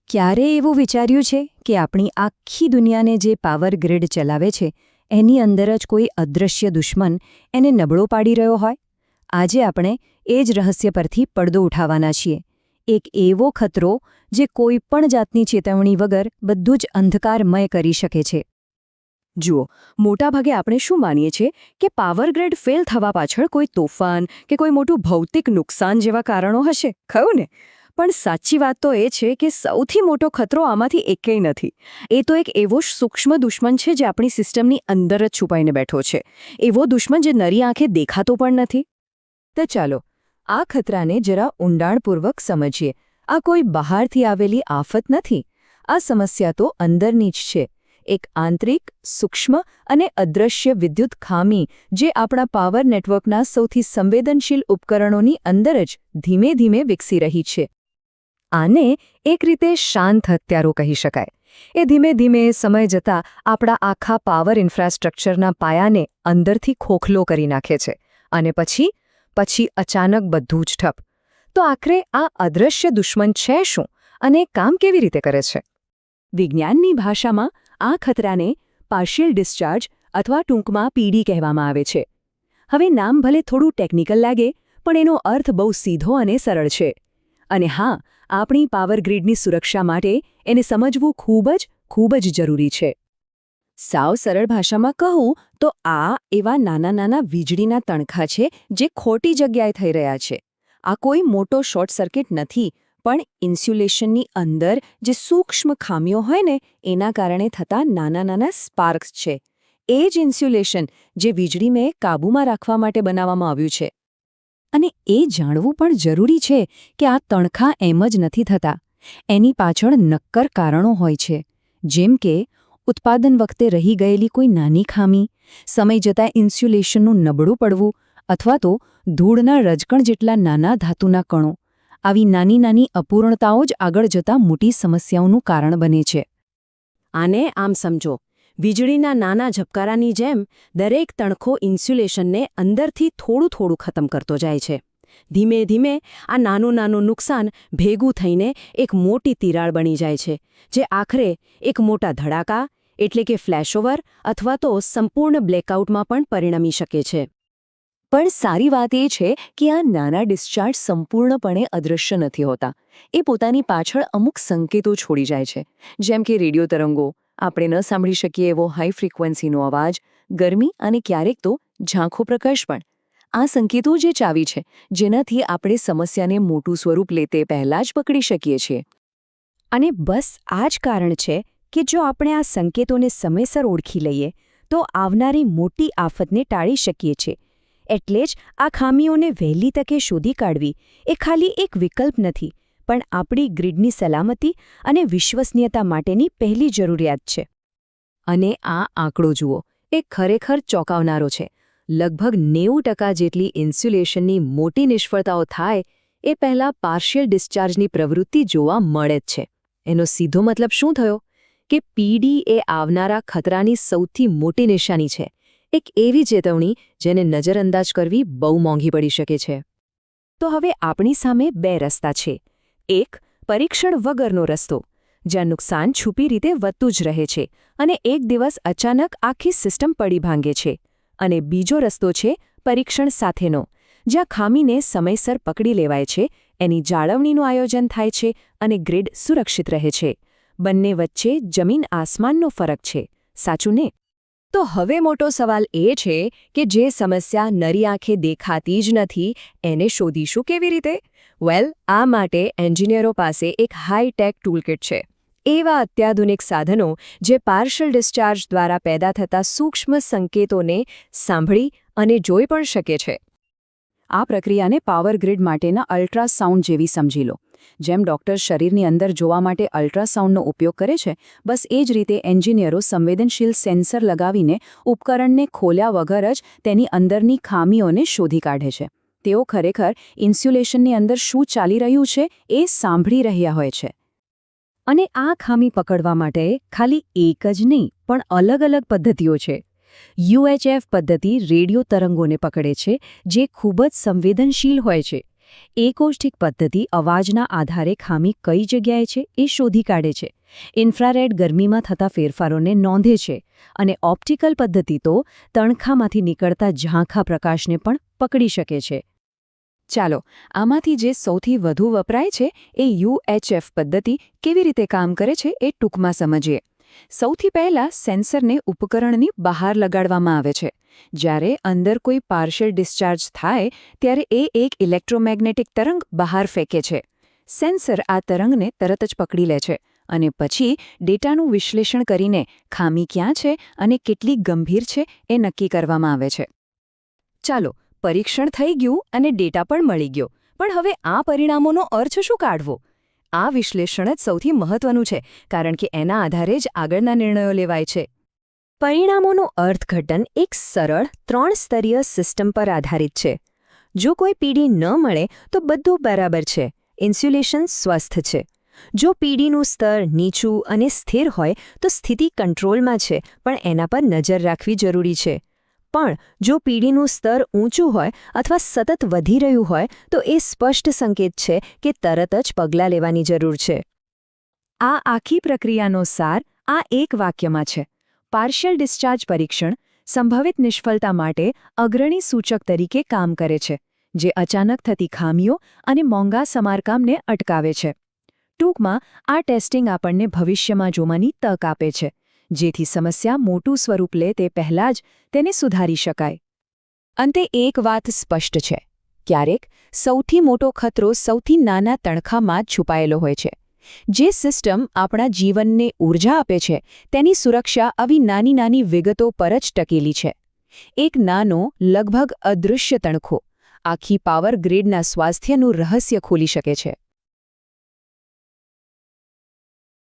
ક્યારે એવું વિચાર્યું છે કે આપણી આખી દુનિયાને જે પાવર ગ્રીડ ચલાવે છે એની અંદર જ કોઈ અદૃશ્ય દુશ્મન એને નબળો પાડી રહ્યો હોય? આજે આપણે એ જ રહસ્ય પરથી પડદો ઉઠાવવાના છીએ. એક એવો ખતરો જે કોઈ પણ જાતની ચેતવણી વગર બધું જ અંધકારમય કરી શકે છે. જુઓ, મોટાભાગે આપણે શું માનીએ છીએ કે પાવર ગ્રીડ ફેલ થવા પાછળ કોઈ તોફાન કે કોઈ મોટું ભૌતિક નુકસાન જેવા કારણો હશે, ખરું ને? પણ સાચી વાત તો એ છે કે સૌથી મોટો ખતરો આમાંથી એકેય નથી. એ તો એક એવો સૂક્ષ્મ દુશ્મન છે જે આપણી સિસ્ટમની અંદર જ છુપાઈને બેઠો છે. એવો દુશ્મન જે નરી આંખે દેખાતો પણ નથી. તો ચાલો આ ખતરાને જરા ઊંડાણપૂર્વક સમજીએ. આ કોઈ બહારથી આવેલી આફત નથી. આ સમસ્યા તો અંદરની જ છે. એક આંતરિક, સૂક્ષ્મ અને અદૃશ્ય વિદ્યુત ખામી જે આપણા પાવર નેટવર્કના સૌથી સંવેદનશીલ ઉપકરણોની અંદર જ ધીમે ધીમે વિકસી રહી છે. આને એક રીતે શાંત હત્યારો કહી શકાય. એ ધીમે ધીમે સમય જતાં આપણા આખા પાવર ઇન્ફ્રાસ્ટ્રક્ચરના પાયાને અંદરથી ખોખલો કરી નાખે છે. અને પછી અચાનક બધું જ ઠપ. તો આખરે આ અદૃશ્ય દુશ્મન છે શું અને કામ કેવી રીતે કરે છે? વિજ્ઞાનની ભાષામાં આ ખતરાને પાર્શિયલ ડિસ્ચાર્જ અથવા ટૂંકમાં પીડી કહેવામાં આવે છે. હવે નામ ભલે થોડું ટેકનિકલ લાગે, પણ એનો અર્થ બહુ સીધો અને સરળ છે. અને હા, આપણી પાવર ગ્રીડની સુરક્ષા માટે એને સમજવું ખૂબ જ જરૂરી છે. સાવ સરળ ભાષામાં કહું તો આ એવા નાના વીજળીના તણખા છે જે ખોટી જગ્યાએ થઈ રહ્યા છે. આ કોઈ મોટો શોર્ટ સર્કિટ નથી, પણ ઇન્સ્યુલેશનની અંદર જે સૂક્ષ્મ ખામીઓ હોય ને એના કારણે થતા નાના સ્પાર્ક્સ છે. એ જ ઇન્સ્યુલેશન જે વીજળીને કાબૂમાં રાખવા માટે બનાવવામાં આવ્યું છે. અને એ જાણવું પણ જરૂરી છે કે આ તણખા એમ જ નથી થતા. એની પાછળ નક્કર કારણો હોય છે. જેમ કે ઉત્પાદન વખતે રહી ગયેલી કોઈ નાની ખામી, સમય જતાં ઇન્સ્યુલેશનનું નબળું પડવું, અથવા તો ધૂળના રજકણ જેટલા નાના ધાતુના કણો. આવી નાની અપૂર્ણતાઓ જ આગળ જતાં મોટી સમસ્યાઓનું કારણ બને છે. આને આમ સમજો, વીજળીના નાના ઝબકારાની જેમ દરેક તણખો ઇન્સ્યુલેશનને અંદરથી થોડું ખતમ કરતો જાય છે. ધીમે ધીમે આ નાનું નુકસાન ભેગું થઈને એક મોટી તિરાડ બની જાય છે, જે આખરે એક મોટા ધડાકા એટલે કે ફ્લેશઓવર અથવા તો સંપૂર્ણ બ્લેકઆઉટમાં પણ પરિણમી શકે છે. પણ સારી વાત એ છે કે આ નાના ડિસ્ચાર્જ સંપૂર્ણપણે અદૃશ્ય નથી હોતા. એ પોતાની પાછળ અમુક સંકેતો છોડી જાય છે, જેમ કે રેડિયો તરંગો, આપણે ન સાંભળી શકીએ એવો હાઈ ફ્રીક્વન્સીનો અવાજ, ગરમી અને ક્યારેક તો ઝાંખો પ્રકાશ પણ. આ સંકેતો જે ચાવી છે જેનાથી આપણે સમસ્યાને મોટું સ્વરૂપ લેતે પહેલાં જ પકડી શકીએ છીએ. અને બસ આ જ કારણ છે કે જો આપણે આ સંકેતોને સમયસર ઓળખી લઈએ તો આવનારી મોટી આફતને ટાળી શકીએ છીએ. એટલે જ આ ખામીઓને વહેલી તકે શોધી કાઢવી એ ખાલી એક વિકલ્પ નથી, પણ આપણી ગ્રીડની સલામતી અને વિશ્વસનીયતા માટેની પહેલી જરૂરિયાત છે. અને આ આંકડો જુઓ, એ ખરેખર ચોંકાવનારો છે. લગભગ 90% જેટલી ઇન્સ્યુલેશનની મોટી નિષ્ફળતાઓ થાય એ પહેલાં પાર્શિયલ ડિસ્ચાર્જની પ્રવૃત્તિ જોવા મળે જ છે. એનો સીધો મતલબ શું થયો? કે પીડી એ આવનારા ખતરાની સૌથી મોટી નિશાની છે. એક એવી ચેતવણી જેને નજરઅંદાજ કરવી બહુ મોંઘી પડી શકે છે. તો હવે આપણી સામે બે રસ્તા છે. એક, પરીક્ષણ વગરનો રસ્તો, જ્યાં નુકસાન છુપી રીતે વધતું જ રહે છે અને એક દિવસ અચાનક આખી સિસ્ટમ પડી ભાંગે છે. અને બીજો રસ્તો છે પરીક્ષણ સાથેનો, જ્યાં ખામીને સમયસર પકડી લેવાય છે, એની જાળવણીનું આયોજન થાય છે અને ગ્રીડ સુરક્ષિત રહે છે. બંને વચ્ચે જમીન આસમાનનો ફરક છે, સાચું ને? તો હવે મોટો સવાલ એ છે કે જે સમસ્યા નરી આંખે દેખાતી જ નથી એને શોધીશું કેવી રીતે? વેલ, આ માટે એન્જિનિયરો પાસે એક હાઈ-ટેક ટૂલકિટ છે. એવા અત્યાધુનિક સાધનો જે પાર્શિયલ ડિસ્ચાર્જ દ્વારા પેદા થતા સૂક્ષ્મ સંકેતોને સાંભળી અને જોઈ પણ શકે છે. આ પ્રક્રિયાને પાવર ગ્રીડ માટેના અલ્ટ્રાસાઉન્ડ જેવી સમજી લો. જેમ ડૉક્ટર શરીરની અંદર જોવા માટે અલ્ટ્રાસાઉન્ડનો ઉપયોગ કરે છે, બસ એ જ રીતે એન્જિનિયરો સંવેદનશીલ સેન્સર લગાવીને ઉપકરણને ખોલ્યા વગર જ તેની અંદરની ખામીઓને શોધી કાઢે છે. તેઓ ખરેખર ઇન્સ્યુલેશનની અંદર શું ચાલી રહ્યું છે એ સાંભળી રહ્યા હોય છે. અને આ ખામી પકડવા માટે ખાલી એક જ નહીં, પણ અલગ પદ્ધતિઓ છે. UHF પદ્ધતિ રેડિયો તરંગોને પકડે છે, જે ખૂબ જ સંવેદનશીલ હોય છે. એકોસ્ટિક પદ્ધતિ અવાજના આધારે ખામી કઈ જગ્યાએ છે એ શોધી કાઢે છે, ઇન્ફ્રારેડ ગરમીમાં થતા ફેરફારોને નોંધે છે અને ઓપ્ટિકલ પદ્ધતિ તો તણખામાંથી નીકળતા ઝાંખા પ્રકાશને પણ પકડી શકે છે. ચાલો આમાંથી જે સૌથી વધુ વપરાય છે એ UHF પદ્ધતિ કેવી રીતે કામ કરે છે એ ટૂંકમાં સમજીએ. સૌથી પહેલાં સેન્સરને ઉપકરણની બહાર લગાડવામાં આવે છે. જ્યારે અંદર કોઈ પાર્શિયલ ડિસ્ચાર્જ થાય ત્યારે એ એક ઇલેક્ટ્રોમેગ્નેટિક તરંગ બહાર ફેંકે છે. સેન્સર આ તરંગને તરત જ પકડી લે છે અને પછી ડેટાનું વિશ્લેષણ કરીને ખામી ક્યાં છે અને કેટલી ગંભીર છે એ નક્કી કરવામાં આવે છે. ચાલો પરીક્ષણ થઈ ગયું અને ડેટા પણ મળી ગયો, પણ હવે આ પરિણામોનો અર્થ શું કાઢવો? આ વિશ્લેષણ જ સૌથી મહત્વનું છે, કારણ કે એના આધારે જ આગળના નિર્ણયો લેવાય છે. પરિણામોનું અર્થઘટન એક સરળ 3 સ્તરીય સિસ્ટમ પર આધારિત છે. જો કોઈ પીડી ન મળે તો બધું બરાબર છે, ઇન્સ્યુલેશન સ્વસ્થ છે. જો પીડીનું સ્તર નીચું અને સ્થિર હોય તો સ્થિતિ કંટ્રોલમાં છે, પણ એના પર નજર રાખવી જરૂરી છે. પણ જો પીડીનું સ્તર ઊંચું હોય અથવા સતત વધી રહ્યું હોય તો એ સ્પષ્ટ સંકેત છે કે તરત જ પગલાં લેવાની જરૂર છે. આ આખી પ્રક્રિયાનો સાર આ એક વાક્યમાં છે. પાર્શિયલ ડિસ્ચાર્જ પરીક્ષણ સંભવિત નિષ્ફળતા માટે અગ્રણી સૂચક તરીકે કામ કરે છે, જે અચાનક થતી ખામીઓ અને મોંઘા સમારકામને અટકાવે છે. ટૂંકમાં આ ટેસ્ટિંગ આપણને ભવિષ્યમાં જોવાની તક આપે છે, જેથી સમસ્યા મોટું સ્વરૂપ લે તે પહેલાં જ તેને સુધારી શકાય. અંતે એક વાત સ્પષ્ટ છે, ક્યારેક સૌથી મોટો ખતરો સૌથી નાના તણખામાં જ છુપાયેલો હોય છે. જે સિસ્ટમ આપણા જીવનને ઊર્જા આપે છે તેની સુરક્ષા આવી નાની નાની વિગતો પર જ ટકેલી છે. એક નાનો, લગભગ અદૃશ્ય તણખો આખી પાવર ગ્રીડના સ્વાસ્થ્યનું રહસ્ય ખોલી શકે છે.